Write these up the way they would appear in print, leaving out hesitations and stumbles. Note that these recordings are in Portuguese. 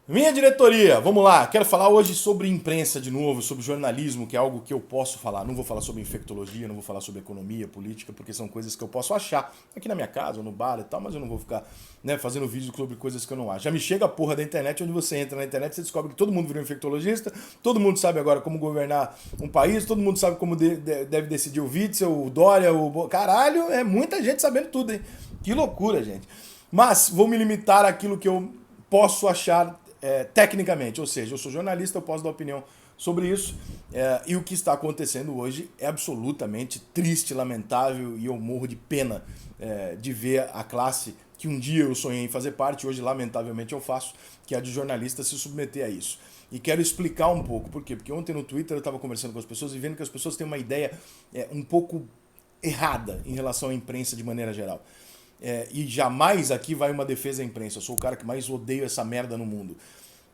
Minha diretoria, vamos lá. Quero falar hoje sobre imprensa de novo, sobre jornalismo, que é algo que eu posso falar. Não vou falar sobre infectologia, não vou falar sobre economia, política, porque são coisas que eu posso achar aqui na minha casa ou no bar e tal, mas eu não vou ficar, né, fazendo vídeo sobre coisas que eu não acho. Já me chega a porra da internet, onde você entra na internet, você descobre que todo mundo virou infectologista, todo mundo sabe agora como governar um país, todo mundo sabe como deve decidir o Witzel, o Dória, Caralho, é muita gente sabendo tudo, hein? Que loucura, gente. Mas vou me limitar àquilo que eu posso achar tecnicamente, ou seja, eu sou jornalista, eu posso dar opinião sobre isso, e o que está acontecendo hoje é absolutamente triste, lamentável, e eu morro de pena de ver a classe que um dia eu sonhei em fazer parte, hoje lamentavelmente eu faço, que é a de jornalista, se submeter a isso. E quero explicar um pouco, por quê? Porque ontem no Twitter eu estava conversando com as pessoas e vendo que as pessoas têm uma ideia um pouco errada em relação à imprensa de maneira geral. E jamais aqui vai uma defesa à imprensa. Eu sou o cara que mais odeio essa merda no mundo.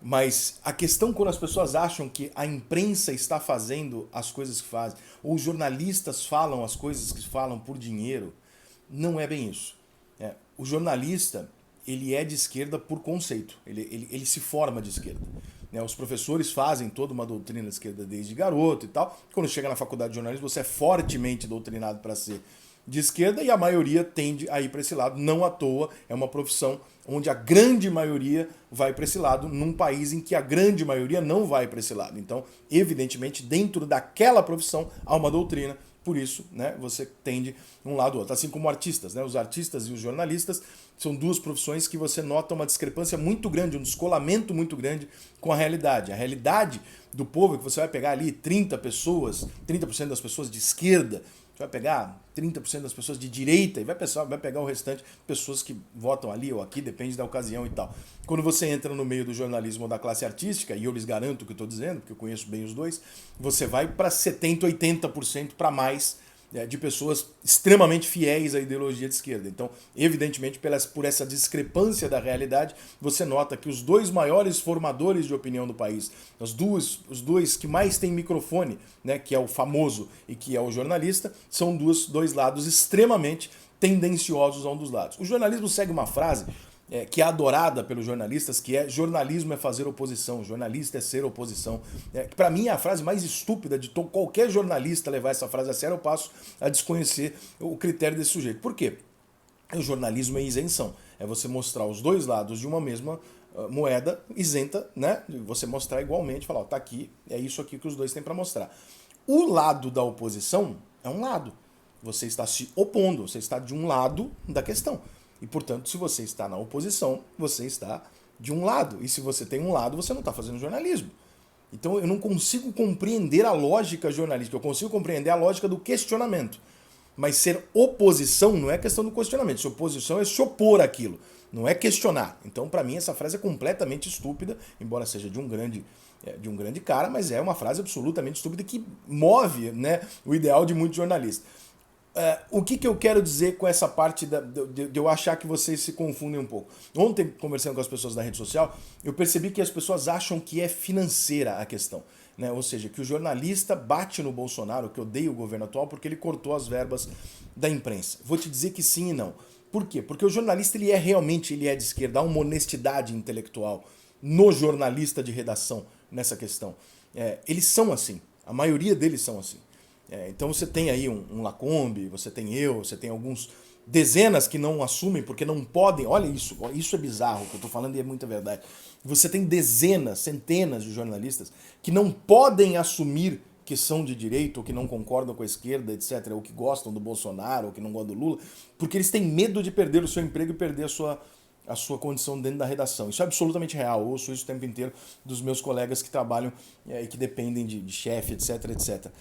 Mas a questão quando as pessoas acham que a imprensa está fazendo as coisas que fazem, ou os jornalistas falam as coisas que falam por dinheiro, não é bem isso. O jornalista, ele é de esquerda por conceito. Ele se forma de esquerda. Os professores fazem toda uma doutrina de esquerda desde garoto e tal. Quando chega na faculdade de jornalismo, você é fortemente doutrinado para ser de esquerda e a maioria tende a ir para esse lado. Não à toa, é uma profissão onde a grande maioria vai para esse lado, num país em que a grande maioria não vai para esse lado. Então, evidentemente, dentro daquela profissão há uma doutrina. Por isso, né, você tende um lado ou outro. Assim como artistas, né? Os artistas e os jornalistas são duas profissões que você nota uma discrepância muito grande, um descolamento muito grande com a realidade. A realidade do povo é que você vai pegar ali 30 pessoas, 30% das pessoas de esquerda, você vai pegar 30% das pessoas de direita e vai pegar o restante, pessoas que votam ali ou aqui, depende da ocasião e tal. Quando você entra no meio do jornalismo ou da classe artística, e eu lhes garanto o que eu estou dizendo, porque eu conheço bem os dois, você vai para 70, 80% para mais de pessoas extremamente fiéis à ideologia de esquerda. Então, evidentemente, por essa discrepância da realidade, você nota que os dois maiores formadores de opinião do país, os dois que mais têm microfone, né, que é o famoso e que é o jornalista, são dois lados extremamente tendenciosos a um dos lados. O jornalismo segue uma frase que é adorada pelos jornalistas, que é jornalismo é fazer oposição, jornalista é ser oposição. Que para mim é a frase mais estúpida de qualquer jornalista levar essa frase a sério, eu passo a desconhecer o critério desse sujeito. Por quê? O jornalismo é isenção. É você mostrar os dois lados de uma mesma moeda isenta, né? Você mostrar igualmente, falar, ó, tá aqui, é isso aqui que os dois têm para mostrar. O lado da oposição é um lado. Você está se opondo, você está de um lado da questão. E, portanto, se você está na oposição, você está de um lado. E se você tem um lado, você não está fazendo jornalismo. Então eu não consigo compreender a lógica jornalística, eu consigo compreender a lógica do questionamento. Mas ser oposição não é questão do questionamento. Se oposição é se opor àquilo, não é questionar. Então, para mim, essa frase é completamente estúpida, embora seja de um grande cara, mas é uma frase absolutamente estúpida que move, né, o ideal de muitos jornalistas. O que eu quero dizer com essa parte de eu achar que vocês se confundem um pouco? Ontem, conversando com as pessoas da rede social, eu percebi que as pessoas acham que é financeira a questão. Né? Ou seja, que o jornalista bate no Bolsonaro, que odeia o governo atual, porque ele cortou as verbas da imprensa. Vou te dizer que sim e não. Por quê? Porque o jornalista ele é de esquerda, há uma honestidade intelectual no jornalista de redação nessa questão. Eles são assim, a maioria deles são assim. Então você tem aí um Lacombe, você tem eu, você tem alguns dezenas que não assumem porque não podem. Olha isso é bizarro, o que eu estou falando e é muita verdade. Você tem dezenas, centenas de jornalistas que não podem assumir que são de direita ou que não concordam com a esquerda, etc., ou que gostam do Bolsonaro ou que não gostam do Lula, porque eles têm medo de perder o seu emprego e perder a sua condição dentro da redação. Isso é absolutamente real. Eu ouço isso o tempo inteiro dos meus colegas que trabalham e que dependem de chefe, etc, etc.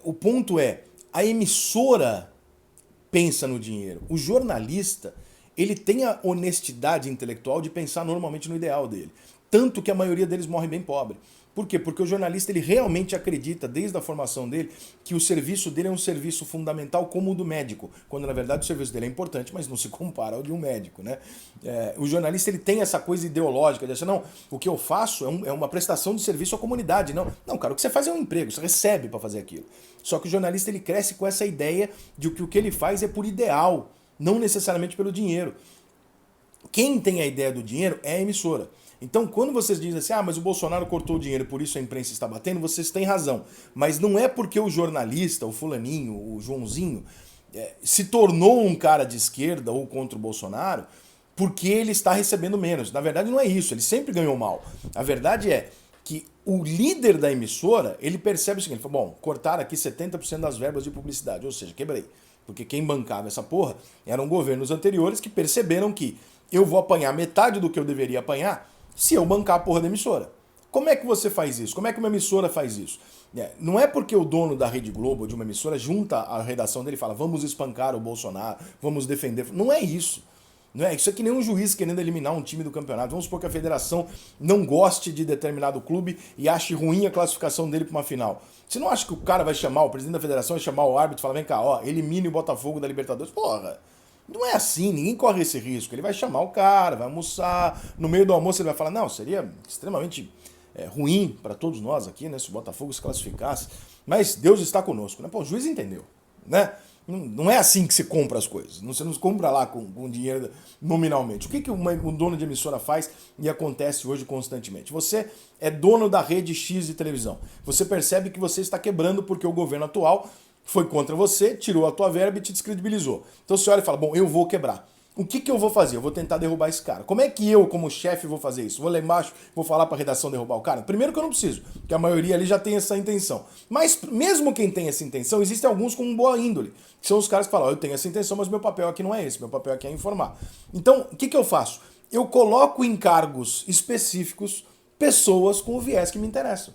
O ponto é, a emissora pensa no dinheiro. O jornalista, ele tem a honestidade intelectual de pensar normalmente no ideal dele. Tanto que a maioria deles morre bem pobre. Por quê? Porque o jornalista ele realmente acredita, desde a formação dele, que o serviço dele é um serviço fundamental como o do médico, quando na verdade o serviço dele é importante, mas não se compara ao de um médico. Né? O jornalista ele tem essa coisa ideológica de achar, não, o que eu faço é uma prestação de serviço à comunidade. Não, cara, o que você faz é um emprego, você recebe para fazer aquilo. Só que o jornalista ele cresce com essa ideia de que o que ele faz é por ideal, não necessariamente pelo dinheiro. Quem tem a ideia do dinheiro é a emissora. Então, quando vocês dizem assim, mas o Bolsonaro cortou o dinheiro, por isso a imprensa está batendo, vocês têm razão. Mas não é porque o jornalista, o fulaninho, o Joãozinho, se tornou um cara de esquerda ou contra o Bolsonaro porque ele está recebendo menos. Na verdade, não é isso, ele sempre ganhou mal. A verdade é que o líder da emissora, ele percebe o seguinte, ele fala, bom, cortaram aqui 70% das verbas de publicidade, ou seja, quebrei. Porque quem bancava essa porra eram governos anteriores que perceberam que eu vou apanhar metade do que eu deveria apanhar se eu bancar a porra da emissora. Como é que você faz isso? Como é que uma emissora faz isso? Não é porque o dono da Rede Globo, de uma emissora, junta a redação dele e fala vamos espancar o Bolsonaro, vamos defender. Não é isso. Não é? Isso é que nem um juiz querendo eliminar um time do campeonato. Vamos supor que a federação não goste de determinado clube e ache ruim a classificação dele para uma final. Você não acha que o cara vai chamar, o presidente da federação vai chamar o árbitro e falar, vem cá, elimine o Botafogo da Libertadores? Porra, não é assim, ninguém corre esse risco. Ele vai chamar o cara, vai almoçar, no meio do almoço ele vai falar, não, seria extremamente ruim para todos nós aqui, né, se o Botafogo se classificasse, mas Deus está conosco, né? Pô, o juiz entendeu, né? Não é assim que se compra as coisas. Você não compra lá com dinheiro nominalmente. O que um dono de emissora faz e acontece hoje constantemente? Você é dono da rede X de televisão. Você percebe que você está quebrando porque o governo atual foi contra você, tirou a tua verba e te descredibilizou. Então você olha e fala, bom, eu vou quebrar. O que eu vou fazer? Eu vou tentar derrubar esse cara. Como é que eu, como chefe, vou fazer isso? Vou lá embaixo, vou falar para a redação derrubar o cara? Primeiro que eu não preciso, porque a maioria ali já tem essa intenção. Mas mesmo quem tem essa intenção, existem alguns com boa índole. Que são os caras que falam, eu tenho essa intenção, mas meu papel aqui não é esse. Meu papel aqui é informar. Então, o que eu faço? Eu coloco em cargos específicos pessoas com o viés que me interessam.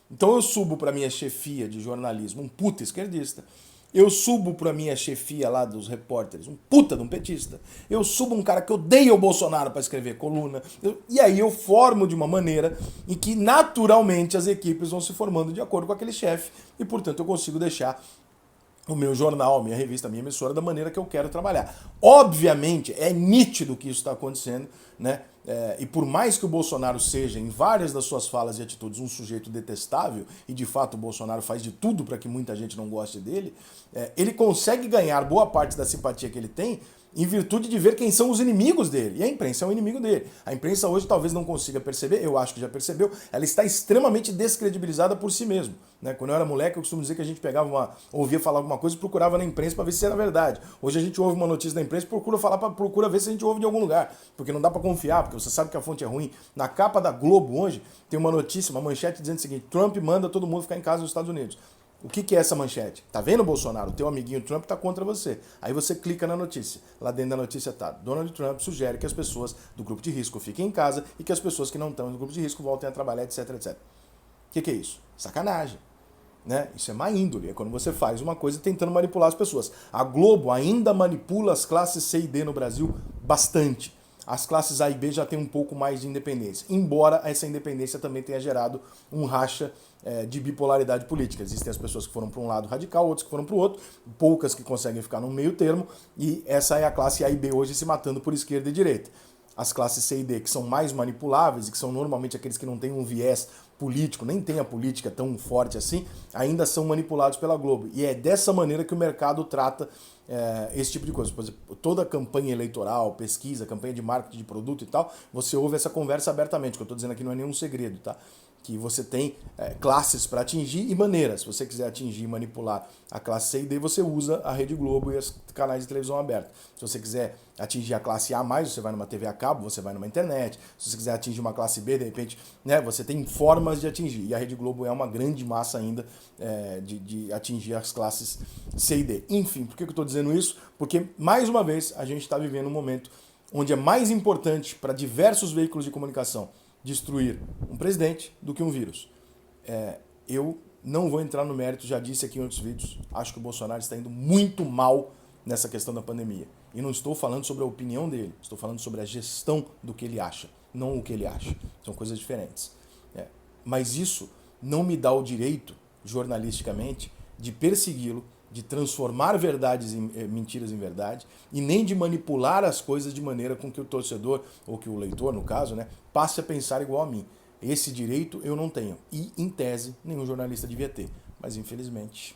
Então eu subo para minha chefia de jornalismo um puta esquerdista. Eu subo pra minha chefia lá dos repórteres, um puta de um petista. Eu subo um cara que odeia o Bolsonaro pra escrever coluna. E aí eu formo de uma maneira em que naturalmente as equipes vão se formando de acordo com aquele chefe. E portanto eu consigo deixar o meu jornal, a minha revista, a minha emissora da maneira que eu quero trabalhar. Obviamente, é nítido que isso está acontecendo, né? E por mais que o Bolsonaro seja, em várias das suas falas e atitudes, um sujeito detestável, e de fato o Bolsonaro faz de tudo para que muita gente não goste dele, ele consegue ganhar boa parte da simpatia que ele tem em virtude de ver quem são os inimigos dele. E a imprensa é um inimigo dele. A imprensa hoje talvez não consiga perceber, eu acho que já percebeu, ela está extremamente descredibilizada por si mesmo. Né? Quando eu era moleque, eu costumo dizer que a gente ouvia falar alguma coisa e procurava na imprensa para ver se era verdade. Hoje a gente ouve uma notícia da imprensa e procura ver se a gente ouve de algum lugar. Porque não dá para confiar, porque você sabe que a fonte é ruim. Na capa da Globo hoje tem uma notícia, uma manchete dizendo o seguinte: Trump manda todo mundo ficar em casa nos Estados Unidos. O que é essa manchete? Tá vendo, Bolsonaro? O teu amiguinho Trump tá contra você. Aí você clica na notícia. Lá dentro da notícia tá: Donald Trump sugere que as pessoas do grupo de risco fiquem em casa e que as pessoas que não estão no grupo de risco voltem a trabalhar, etc, etc. O que é isso? Sacanagem. Né? Isso é má índole, é quando você faz uma coisa tentando manipular as pessoas. A Globo ainda manipula as classes C e D no Brasil bastante. As classes A e B já têm um pouco mais de independência, embora essa independência também tenha gerado um racha de bipolaridade política. Existem as pessoas que foram para um lado radical, outros que foram para o outro, poucas que conseguem ficar no meio termo, e essa é a classe A e B hoje se matando por esquerda e direita. As classes C e D, que são mais manipuláveis e que são normalmente aqueles que não têm um viés político, nem tem a política tão forte assim, ainda são manipulados pela Globo. E é dessa maneira que o mercado trata esse tipo de coisa. Por exemplo, toda campanha eleitoral, pesquisa, campanha de marketing de produto e tal, você ouve essa conversa abertamente. O que eu estou dizendo aqui não é nenhum segredo, tá? Que você tem classes para atingir e maneiras. Se você quiser atingir e manipular a classe C e D, você usa a Rede Globo e os canais de televisão aberta. Se você quiser atingir a classe A+, você vai numa TV a cabo, você vai numa internet. Se você quiser atingir uma classe B, de repente, né, você tem formas de atingir. E a Rede Globo é uma grande massa ainda de atingir as classes C e D. Enfim, por que eu estou dizendo isso? Porque, mais uma vez, a gente está vivendo um momento onde é mais importante para diversos veículos de comunicação destruir um presidente do que um vírus. Eu não vou entrar no mérito, já disse aqui em outros vídeos, acho que o Bolsonaro está indo muito mal nessa questão da pandemia. E não estou falando sobre a opinião dele, estou falando sobre a gestão do que ele acha, não o que ele acha. São coisas diferentes. Mas isso não me dá o direito, jornalisticamente, de persegui-lo, de transformar verdades em mentiras em verdade e nem de manipular as coisas de maneira com que o torcedor, ou que o leitor, no caso, né, passe a pensar igual a mim. Esse direito eu não tenho. E, em tese, nenhum jornalista devia ter. Mas, infelizmente...